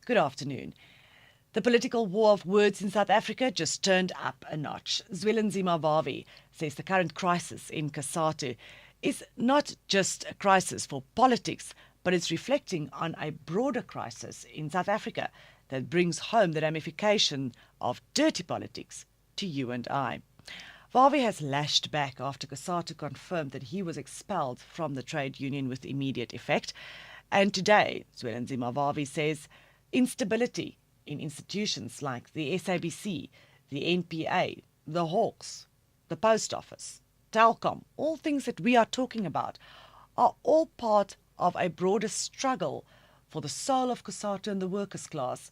Good afternoon. The political war of words in South Africa just turned up a notch. Zwelinzima Vavi says the current crisis in Cosatu is not just a crisis for politics, but it's reflecting on a broader crisis in South Africa that brings home the ramification of dirty politics to you and I. Vavi has lashed back after Cosatu confirmed that he was expelled from the trade union with immediate effect. And today, Zwelinzima Vavi says instability in institutions like the SABC, the NPA, the Hawks, the Post Office, Telkom, all things that we are talking about, are all part of a broader struggle for the soul of Cosatu and the workers' class,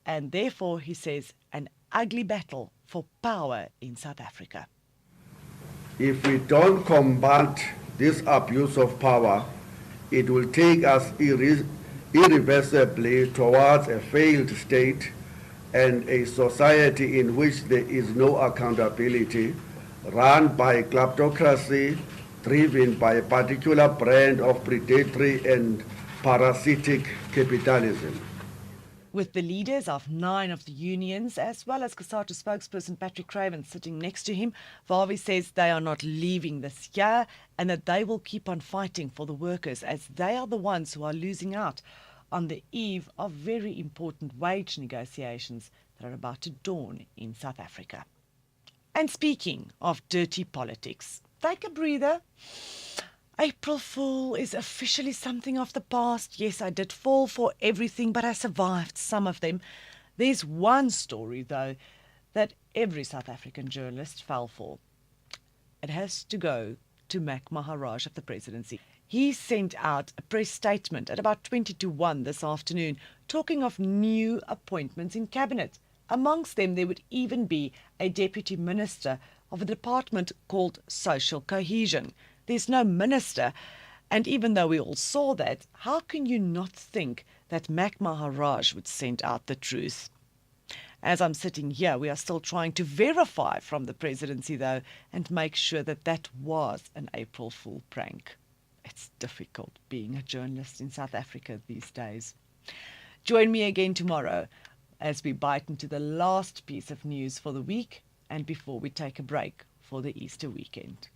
and therefore, he says, an ugly battle for power in South Africa. If we don't combat this abuse of power, it will take us irreversibly towards a failed state and a society in which there is no accountability, run by kleptocracy, driven by a particular brand of predatory and parasitic capitalism. With the leaders of 9 of the unions, as well as Cosatu spokesperson Patrick Craven sitting next to him, Vavi says they are not leaving this year and that they will keep on fighting for the workers, as they are the ones who are losing out on the eve of very important wage negotiations that are about to dawn in South Africa. And speaking of dirty politics, take a breather. April Fool is officially something of the past. Yes, I did fall for everything, but I survived some of them. There's one story, though, that every South African journalist fell for. It has to go to Mac Maharaj of the presidency. He sent out a press statement at about 20 to 1 this afternoon, talking of new appointments in cabinet. Amongst them, there would even be a deputy minister of a department called Social Cohesion. There's no minister, and even though we all saw that, how can you not think that Mac Maharaj would send out the truth? As I'm sitting here, we are still trying to verify from the presidency, though, and make sure that that was an April Fool prank. It's difficult being a journalist in South Africa these days. Join me again tomorrow as we bite into the last piece of news for the week and before we take a break for the Easter weekend.